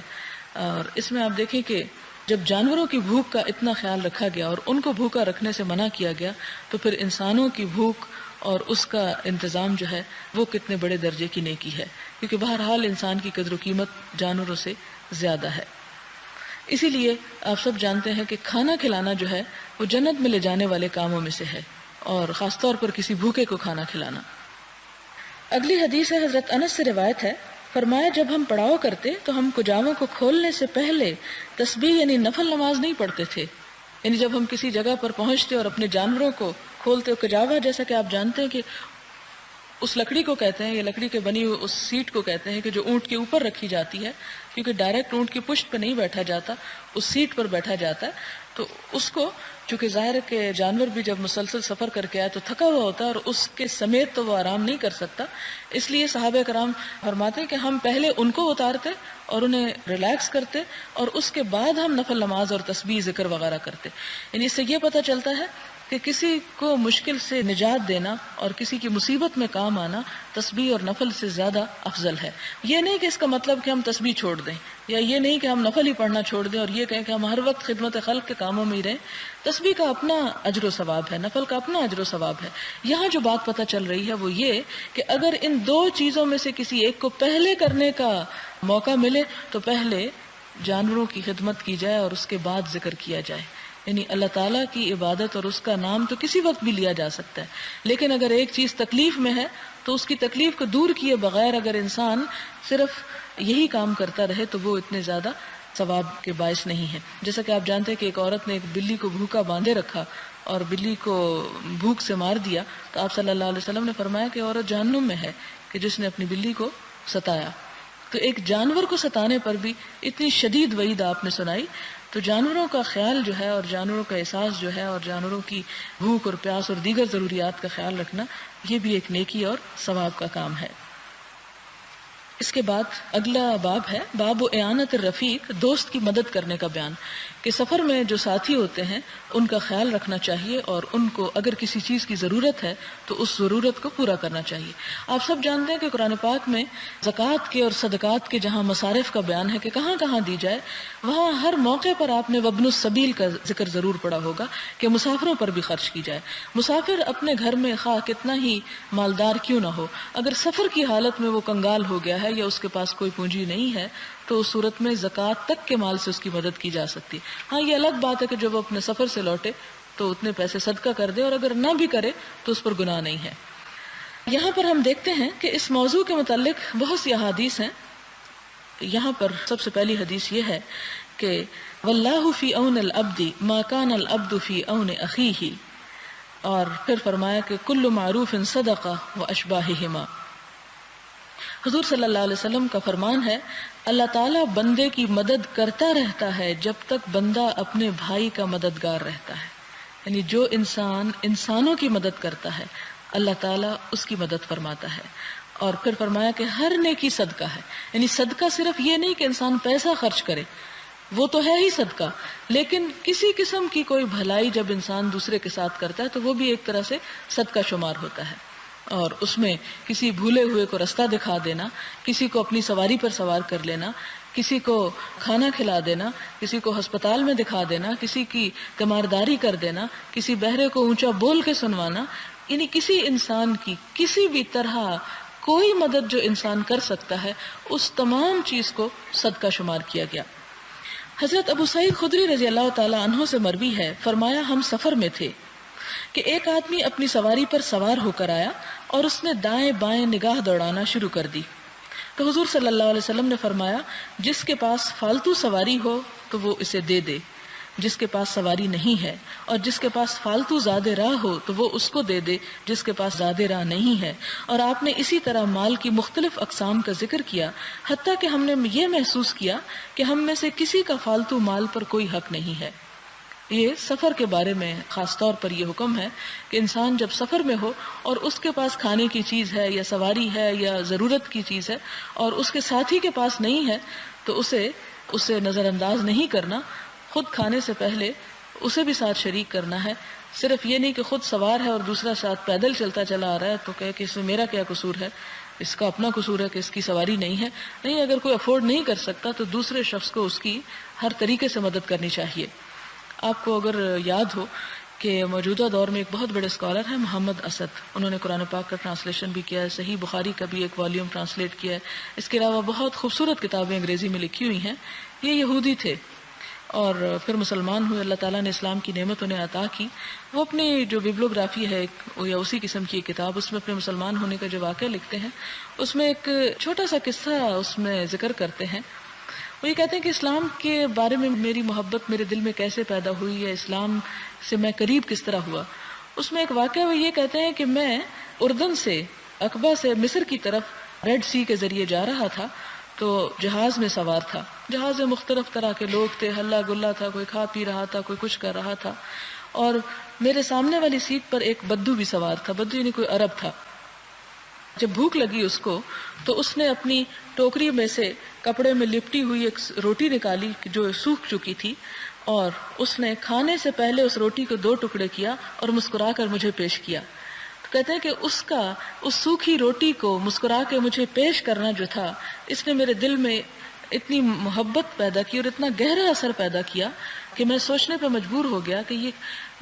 اور اس میں آپ دیکھیں کہ جب جانوروں کی بھوک کا اتنا خیال رکھا گیا اور ان کو بھوکا رکھنے سے منع کیا گیا تو پھر انسانوں کی بھوک اور اس کا انتظام جو ہے وہ کتنے بڑے درجے کی نیکی ہے، کیونکہ بہرحال انسان کی قدر و قیمت جانوروں سے زیادہ ہے. اسی لیے آپ سب جانتے ہیں کہ کھانا کھلانا جو ہے وہ جنت میں لے جانے والے کاموں میں سے ہے، اور خاص طور پر کسی بھوکے کو کھانا کھلانا. اگلی حدیث ہے حضرت انس سے روایت ہے. فرمایا جب ہم پڑاؤ کرتے تو ہم کجاووں کو کھولنے سے پہلے تسبیح یعنی نفل نماز نہیں پڑھتے تھے. یعنی جب ہم کسی جگہ پر پہنچتے اور اپنے جانوروں کو کھولتے، کجاوا جیسا کہ آپ جانتے ہیں کہ اس لکڑی کو کہتے ہیں، یا لکڑی کے بنی ہوئی اس سیٹ کو کہتے ہیں کہ جو اونٹ کے اوپر رکھی جاتی ہے، کیونکہ ڈائریکٹ اونٹ کی پشت پہ نہیں بیٹھا جاتا، اس سیٹ پر بیٹھا جاتا ہے. تو اس کو چونکہ ظاہر ہے کہ جانور بھی جب مسلسل سفر کر کے آئے تو تھکا ہوا ہوتا ہے اور اس کے سمیت تو وہ آرام نہیں کر سکتا، اس لیے صحابہ کرام فرماتے ہیں کہ ہم پہلے ان کو اتارتے اور انہیں ریلیکس کرتے اور اس کے بعد ہم نفل نماز اور تسبیح ذکر وغیرہ کرتے. یعنی اس سے یہ پتہ چلتا ہے کہ کسی کو مشکل سے نجات دینا اور کسی کی مصیبت میں کام آنا تسبیح اور نفل سے زیادہ افضل ہے. یہ نہیں کہ اس کا مطلب کہ ہم تسبیح چھوڑ دیں، یا یہ نہیں کہ ہم نفل ہی پڑھنا چھوڑ دیں اور یہ کہیں کہ ہم ہر وقت خدمت خلق کے کاموں میں ہی رہیں. تسبیح کا اپنا اجر و ثواب ہے، نفل کا اپنا اجر و ثواب ہے. یہاں جو بات پتہ چل رہی ہے وہ یہ کہ اگر ان دو چیزوں میں سے کسی ایک کو پہلے کرنے کا موقع ملے تو پہلے جانوروں کی خدمت کی جائے اور اس کے بعد ذکر کیا جائے. یعنی اللہ تعالیٰ کی عبادت اور اس کا نام تو کسی وقت بھی لیا جا سکتا ہے، لیکن اگر ایک چیز تکلیف میں ہے تو اس کی تکلیف کو دور کیے بغیر اگر انسان صرف یہی کام کرتا رہے تو وہ اتنے زیادہ ثواب کے باعث نہیں ہے. جیسا کہ آپ جانتے ہیں کہ ایک عورت نے ایک بلی کو بھوکا باندھے رکھا اور بلی کو بھوک سے مار دیا، تو آپ صلی اللہ علیہ وسلم نے فرمایا کہ عورت جہنم میں ہے کہ جس نے اپنی بلی کو ستایا. تو ایک جانور کو ستانے پر بھی اتنی شدید وعید آپ نے سنائی. تو جانوروں کا خیال جو ہے اور جانوروں کا احساس جو ہے اور جانوروں کی بھوک اور پیاس اور دیگر ضروریات کا خیال رکھنا، یہ بھی ایک نیکی اور ثواب کا کام ہے. اس کے بعد اگلا باب ہے باب اعانت الرفیق، دوست کی مدد کرنے کا بیان، کہ سفر میں جو ساتھی ہوتے ہیں ان کا خیال رکھنا چاہیے اور ان کو اگر کسی چیز کی ضرورت ہے تو اس ضرورت کو پورا کرنا چاہیے. آپ سب جانتے ہیں کہ قرآن پاک میں زکوٰۃ کے اور صدقات کے جہاں مصارف کا بیان ہے کہ کہاں کہاں دی جائے، وہاں ہر موقع پر آپ نے وابن السبیل کا ذکر ضرور پڑا ہوگا کہ مسافروں پر بھی خرچ کی جائے. مسافر اپنے گھر میں خواہ کتنا ہی مالدار کیوں نہ ہو، اگر سفر کی حالت میں وہ کنگال ہو گیا ہے یا اس کے پاس کوئی پونجی نہیں ہے تو اس صورت میں زکوٰۃ تک کے مال سے اس کی مدد کی جا سکتی. ہاں یہ الگ بات ہے کہ جب وہ اپنے سفر سے لوٹے تو اتنے پیسے صدقہ کر دے، اور اگر نہ بھی کرے تو اس پر گناہ نہیں ہے. یہاں پر ہم دیکھتے ہیں کہ اس موضوع کے متعلق بہت سی احادیث ہیں. یہاں پر سب سے پہلی حدیث یہ ہے کہ واللہ فی عون العبد ما کان العبد فی عون اخیہ، اور پھر فرمایا کہ کل معروف صدقہ واشباہہما. حضور صلی اللہ علیہ وسلم کا فرمان ہے اللہ تعالیٰ بندے کی مدد کرتا رہتا ہے جب تک بندہ اپنے بھائی کا مددگار رہتا ہے. یعنی جو انسان انسانوں کی مدد کرتا ہے اللہ تعالیٰ اس کی مدد فرماتا ہے. اور پھر فرمایا کہ ہر نیکی صدقہ ہے. یعنی صدقہ صرف یہ نہیں کہ انسان پیسہ خرچ کرے، وہ تو ہے ہی صدقہ، لیکن کسی قسم کی کوئی بھلائی جب انسان دوسرے کے ساتھ کرتا ہے تو وہ بھی ایک طرح سے صدقہ شمار ہوتا ہے. اور اس میں کسی بھولے ہوئے کو رستہ دکھا دینا، کسی کو اپنی سواری پر سوار کر لینا، کسی کو کھانا کھلا دینا، کسی کو ہسپتال میں دکھا دینا، کسی کی تیمارداری کر دینا، کسی بہرے کو اونچا بول کے سنوانا، یعنی کسی انسان کی کسی بھی طرح کوئی مدد جو انسان کر سکتا ہے اس تمام چیز کو صدقہ شمار کیا گیا. حضرت ابو سعید خدری رضی اللہ تعالی عنہ سے مروی ہے، فرمایا ہم سفر میں تھے کہ ایک آدمی اپنی سواری پر سوار ہو کر آیا اور اس نے دائیں بائیں نگاہ دوڑانا شروع کر دی. تو حضور صلی اللہ علیہ وسلم نے فرمایا جس کے پاس فالتو سواری ہو تو وہ اسے دے دے، جس کے پاس سواری نہیں ہے، اور جس کے پاس فالتو زاد راہ ہو تو وہ اس کو دے دے جس کے پاس زاد راہ نہیں ہے. اور آپ نے اسی طرح مال کی مختلف اقسام کا ذکر کیا، حتیٰ کہ ہم نے یہ محسوس کیا کہ ہم میں سے کسی کا فالتو مال پر کوئی حق نہیں ہے. یہ سفر کے بارے میں خاص طور پر یہ حکم ہے کہ انسان جب سفر میں ہو اور اس کے پاس کھانے کی چیز ہے یا سواری ہے یا ضرورت کی چیز ہے اور اس کے ساتھی کے پاس نہیں ہے تو اسے نظر انداز نہیں کرنا. خود کھانے سے پہلے اسے بھی ساتھ شریک کرنا ہے. صرف یہ نہیں کہ خود سوار ہے اور دوسرا ساتھ پیدل چلتا چلا آ رہا ہے تو کہے کہ اس میں میرا کیا قصور ہے، اس کا اپنا قصور ہے کہ اس کی سواری نہیں ہے. نہیں، اگر کوئی افورڈ نہیں کر سکتا تو دوسرے شخص کو اس کی ہر طریقے سے مدد کرنی چاہیے. آپ کو اگر یاد ہو کہ موجودہ دور میں ایک بہت بڑے اسکالر ہیں محمد اسد، انہوں نے قرآن پاک کا ٹرانسلیشن بھی کیا ہے، صحیح بخاری کا بھی ایک والیوم ٹرانسلیٹ کیا ہے. اس کے علاوہ بہت خوبصورت کتابیں انگریزی میں لکھی ہوئی ہیں. یہ یہودی تھے اور پھر مسلمان ہوئے، اللہ تعالیٰ نے اسلام کی نعمت انہیں عطا کی. وہ اپنی جو بیبلوگرافی ہے یا اسی قسم کی ایک کتاب، اس میں اپنے مسلمان ہونے کا جو واقعہ لکھتے ہیں اس میں ایک چھوٹا سا قصہ اس میں ذکر کرتے ہیں. وہ یہ کہتے ہیں کہ اسلام کے بارے میں میری محبت میرے دل میں کیسے پیدا ہوئی یا اسلام سے میں قریب کس طرح ہوا. اس میں ایک واقعہ وہ یہ کہتے ہیں کہ میں اردن سے عقبہ سے مصر کی طرف ریڈ سی کے ذریعے جا رہا تھا تو جہاز میں سوار تھا. جہاز میں مختلف طرح کے لوگ تھے، ہلا گلا تھا، کوئی کھا پی رہا تھا، کوئی کچھ کر رہا تھا، اور میرے سامنے والی سیٹ پر ایک بدو بھی سوار تھا. بدو یعنی کوئی عرب تھا. جب بھوک لگی اس کو تو اس نے اپنی ٹوکری میں سے کپڑے میں لپٹی ہوئی ایک روٹی نکالی جو سوکھ چکی تھی، اور اس نے کھانے سے پہلے اس روٹی کو 2 ٹکڑے کیا اور مسکرا کر مجھے پیش کیا. تو کہتے ہیں کہ اس سوکھی روٹی کو مسکرا کے مجھے پیش کرنا جو تھا، اس نے میرے دل میں اتنی محبت پیدا کی اور اتنا گہرا اثر پیدا کیا کہ میں سوچنے پہ مجبور ہو گیا کہ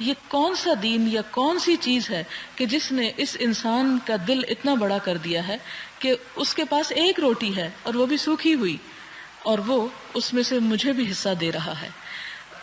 یہ کون سا دین یا کون سی چیز ہے کہ جس نے اس انسان کا دل اتنا بڑا کر دیا ہے کہ اس کے پاس ایک روٹی ہے اور وہ بھی سوکھی ہوئی، اور وہ اس میں سے مجھے بھی حصہ دے رہا ہے.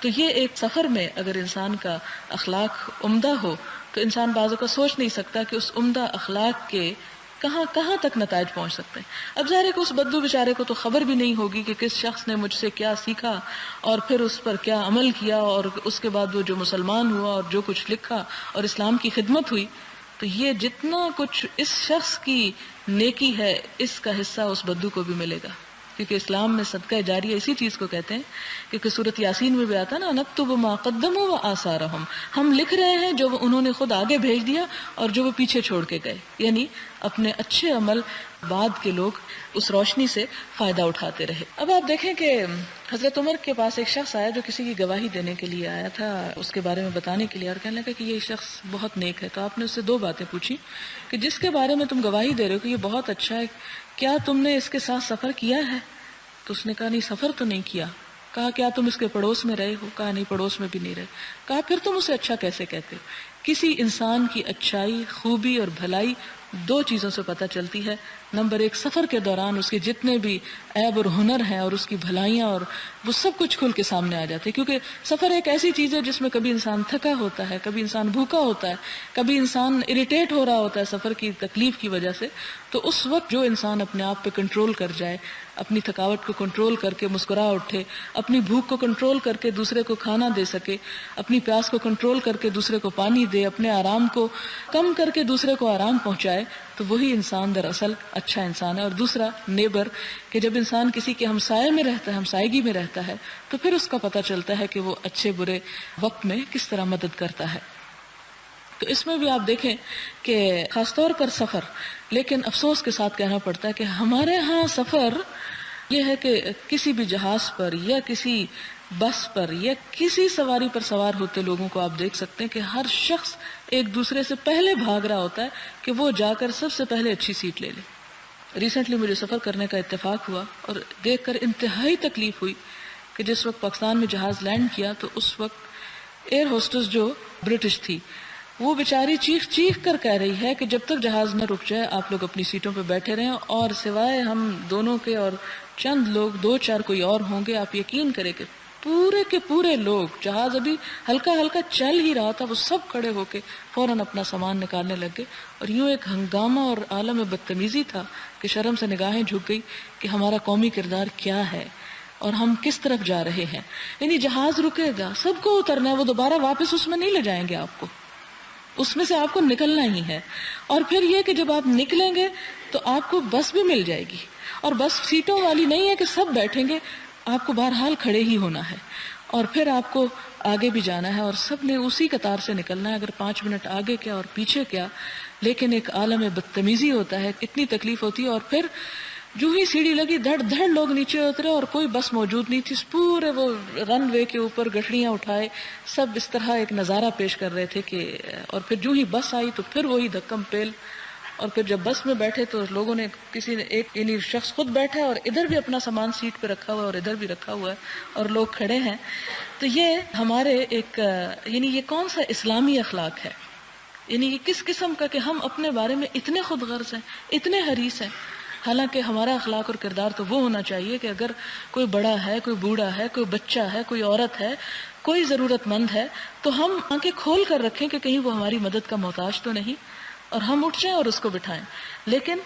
تو یہ ایک سفر میں اگر انسان کا اخلاق عمدہ ہو تو انسان بعضوں کا سوچ نہیں سکتا کہ اس عمدہ اخلاق کے کہاں کہاں تک نتائج پہنچ سکتے ہیں۔ اب ظاہر ہے کہ اس بدو بیچارے کو تو خبر بھی نہیں ہوگی کہ کس شخص نے مجھ سے کیا سیکھا اور پھر اس پر کیا عمل کیا، اور اس کے بعد وہ جو مسلمان ہوا اور جو کچھ لکھا اور اسلام کی خدمت ہوئی، تو یہ جتنا کچھ اس شخص کی نیکی ہے اس کا حصہ اس بدو کو بھی ملے گا، کیونکہ اسلام میں صدقہ جاریہ اسی چیز کو کہتے ہیں، کیونکہ سورۃ یاسین میں بھی آتا ہے نا، نکتب ما قدموا وآثارہم، ہم لکھ رہے ہیں جو انہوں نے خود آگے بھیج دیا اور جو وہ پیچھے چھوڑ کے گئے، یعنی اپنے اچھے عمل بعد کے لوگ اس روشنی سے فائدہ اٹھاتے رہے۔ اب آپ دیکھیں کہ حضرت عمر کے پاس ایک شخص آیا جو کسی کی گواہی دینے کے لیے آیا تھا، اس کے بارے میں بتانے کے لیے، اور کہنے لگا کہ یہ شخص بہت نیک ہے۔ تو آپ نے اس سے دو باتیں پوچھی کہ جس کے بارے میں تم گواہی دے رہے ہو کہ یہ بہت اچھا ہے، کیا تم نے اس کے ساتھ سفر کیا ہے؟ تو اس نے کہا نہیں، سفر تو نہیں کیا۔ کہا کیا تم اس کے پڑوس میں رہے ہو؟ کہا نہیں، پڑوس میں بھی نہیں رہے۔ کہا پھر تم اسے اچھا کیسے کہتے ہو؟ کسی انسان کی اچھائی، خوبی اور بھلائی دو چیزوں سے پتہ چلتی ہے۔ نمبر ایک، سفر کے دوران اس کے جتنے بھی عیب اور ہنر ہیں اور اس کی بھلائیاں اور وہ سب کچھ کھل کے سامنے آ جاتے ہیں، کیونکہ سفر ایک ایسی چیز ہے جس میں کبھی انسان تھکا ہوتا ہے، کبھی انسان بھوکا ہوتا ہے، کبھی انسان اریٹیٹ ہو رہا ہوتا ہے سفر کی تکلیف کی وجہ سے۔ تو اس وقت جو انسان اپنے آپ پہ کنٹرول کر جائے، اپنی تھکاوٹ کو کنٹرول کر کے مسکرا اٹھے، اپنی بھوک کو کنٹرول کر کے دوسرے کو کھانا دے سکے، اپنی پیاس کو کنٹرول کر کے دوسرے کو پانی دے، اپنے آرام کو کم کر کے دوسرے کو آرام پہنچائے، تو وہی انسان دراصل اچھا انسان ہے۔ اور دوسرا نیبر، کہ جب انسان کسی کے ہمسائے میں رہتا ہے، ہمسائیگی میں رہتا ہے، تو پھر اس کا پتہ چلتا ہے کہ وہ اچھے برے وقت میں کس طرح مدد کرتا ہے۔ تو اس میں بھی آپ دیکھیں کہ خاص طور پر سفر، لیکن افسوس کے ساتھ کہنا پڑتا ہے کہ ہمارے ہاں سفر یہ ہے کہ کسی بھی جہاز پر یا کسی بس پر یا کسی سواری پر سوار ہوتے لوگوں کو آپ دیکھ سکتے ہیں کہ ہر شخص ایک دوسرے سے پہلے بھاگ رہا ہوتا ہے کہ وہ جا کر سب سے پہلے اچھی سیٹ لے لے۔ ریسنٹلی مجھے سفر کرنے کا اتفاق ہوا اور دیکھ کر انتہائی تکلیف ہوئی کہ جس وقت پاکستان میں جہاز لینڈ کیا تو اس وقت ایئر ہوسٹس جو برٹش تھی، وہ بیچاری چیخ چیخ کر کہہ رہی ہے کہ جب تک جہاز نہ رک جائے آپ لوگ اپنی سیٹوں پہ بیٹھے رہیں، اور سوائے ہم دونوں کے اور چند لوگ، دو چار کوئی اور ہوں گے، آپ یقین کریں کہ پورے کے پورے لوگ، جہاز ابھی ہلکا ہلکا چل ہی رہا تھا، وہ سب کھڑے ہو کے فوراً اپنا سامان نکالنے لگ گئے، اور یوں ایک ہنگامہ اور عالم بدتمیزی تھا کہ شرم سے نگاہیں جھک گئی کہ ہمارا قومی کردار کیا ہے اور ہم کس طرف جا رہے ہیں۔ یعنی جہاز رکے گا، سب کو اترنا ہے، وہ دوبارہ واپس اس میں نہیں لے جائیں گے آپ کو، اس میں سے آپ کو نکلنا ہی ہے۔ اور پھر یہ کہ جب آپ نکلیں گے تو آپ کو بس بھی مل جائے گی، اور بس سیٹوں والی نہیں ہے کہ سب بیٹھیں گے، آپ کو بہرحال کھڑے ہی ہونا ہے، اور پھر آپ کو آگے بھی جانا ہے، اور سب نے اسی قطار سے نکلنا ہے، اگر 5 منٹ آگے کیا اور پیچھے کیا۔ لیکن ایک عالم بدتمیزی ہوتا ہے، اتنی تکلیف ہوتی ہے، اور پھر جو ہی سیڑھی لگی دھڑ دھڑ لوگ نیچے اترے، اور کوئی بس موجود نہیں تھی، پورے وہ رن وے کے اوپر گٹھڑیاں اٹھائے سب اس طرح ایک نظارہ پیش کر رہے تھے کہ، اور پھر جو ہی بس آئی تو پھر وہی دھکم پیل، اور پھر جب بس میں بیٹھے تو لوگوں نے، کسی نے ایک یعنی شخص خود بیٹھا ہے اور ادھر بھی اپنا سامان سیٹ پہ رکھا ہوا ہے اور ادھر بھی رکھا ہوا ہے اور لوگ کھڑے ہیں۔ تو یہ ہمارے ایک یعنی یہ کون سا اسلامی اخلاق ہے؟ یعنی یہ کس قسم کا کہ ہم اپنے بارے میں اتنے خود غرض ہیں، اتنے حریص ہیں، حالانکہ ہمارا اخلاق اور کردار تو وہ ہونا چاہیے کہ اگر کوئی بڑا ہے، کوئی بوڑھا ہے، کوئی بچہ ہے، کوئی عورت ہے، کوئی ضرورت مند ہے، تو ہم آنکھیں کھول کر رکھیں کہ کہیں وہ ہماری مدد کا محتاج تو نہیں، اور ہم اٹھ جائیں اور اس کو بٹھائیں۔ لیکن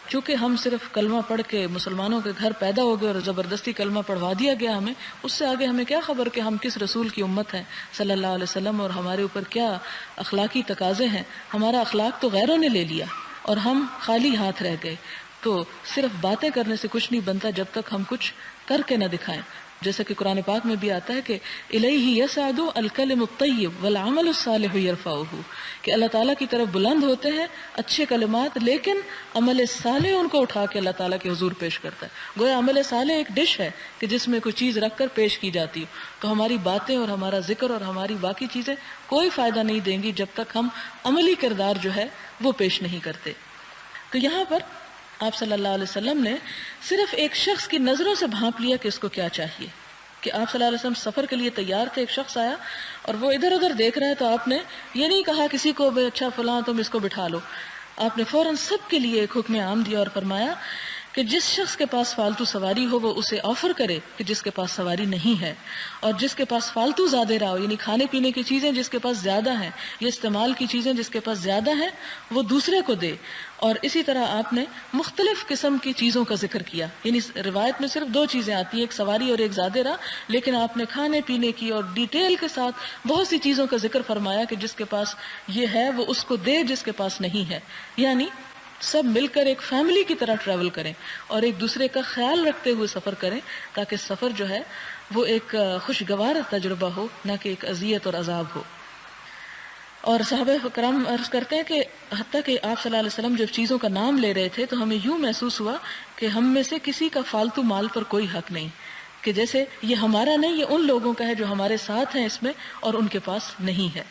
چونکہ ہم صرف کلمہ پڑھ کے مسلمانوں کے گھر پیدا ہو گئے اور زبردستی کلمہ پڑھوا دیا گیا ہمیں، اس سے آگے ہمیں کیا خبر کہ ہم کس رسول کی امت ہیں صلی اللہ علیہ وسلم، اور ہمارے اوپر کیا اخلاقی تقاضے ہیں۔ ہمارا اخلاق تو غیروں نے لے لیا اور ہم خالی ہاتھ رہ گئے۔ تو صرف باتیں کرنے سے کچھ نہیں بنتا جب تک ہم کچھ کر کے نہ دکھائیں، جیسا کہ قرآن پاک میں بھی آتا ہے کہ الیہ یصعد الکلم الطیب والعمل الصالح یرفعہ، کہ اللہ تعالیٰ کی طرف بلند ہوتے ہیں اچھے کلمات، لیکن عمل صالح ان کو اٹھا کے اللہ تعالیٰ کے حضور پیش کرتا ہے۔ گویا عمل صالح ایک ڈش ہے کہ جس میں کوئی چیز رکھ کر پیش کی جاتی ہے، تو ہماری باتیں اور ہمارا ذکر اور ہماری باقی چیزیں کوئی فائدہ نہیں دیں گی جب تک ہم عملی کردار جو ہے وہ پیش نہیں کرتے۔ تو یہاں پر آپ صلی اللہ علیہ وسلم نے صرف ایک شخص کی نظروں سے بھانپ لیا کہ اس کو کیا چاہیے، کہ آپ صلی اللہ علیہ وسلم سفر کے لیے تیار تھے، ایک شخص آیا اور وہ ادھر ادھر دیکھ رہا ہے، تو آپ نے یہ نہیں کہا کسی کو اچھا فلاں تم اس کو بٹھا لو، آپ نے فوراً سب کے لیے ایک حکم عام دیا اور فرمایا کہ جس شخص کے پاس فالتو سواری ہو وہ اسے آفر کرے کہ جس کے پاس سواری نہیں ہے، اور جس کے پاس فالتو زیادہ رہا ہو، یعنی کھانے پینے کی چیزیں جس کے پاس زیادہ ہیں یا استعمال کی چیزیں جس کے پاس زیادہ ہیں وہ دوسرے کو دے۔ اور اسی طرح آپ نے مختلف قسم کی چیزوں کا ذکر کیا، یعنی روایت میں صرف دو چیزیں آتی ہیں، ایک سواری اور ایک زیادہ راہ، لیکن آپ نے کھانے پینے کی اور ڈیٹیل کے ساتھ بہت سی چیزوں کا ذکر فرمایا کہ جس کے پاس یہ ہے وہ اس کو دے جس کے پاس نہیں ہے، یعنی سب مل کر ایک فیملی کی طرح ٹریول کریں اور ایک دوسرے کا خیال رکھتے ہوئے سفر کریں، تاکہ سفر جو ہے وہ ایک خوشگوار تجربہ ہو، نہ کہ ایک اذیت اور عذاب ہو۔ اور صحابہ کرام عرض کرتے ہیں کہ حتیٰ کہ آپ صلی اللہ علیہ وسلم جب چیزوں کا نام لے رہے تھے تو ہمیں یوں محسوس ہوا کہ ہم میں سے کسی کا فالتو مال پر کوئی حق نہیں، کہ جیسے یہ ہمارا نہیں، یہ ان لوگوں کا ہے جو ہمارے ساتھ ہیں اس میں اور ان کے پاس نہیں ہے۔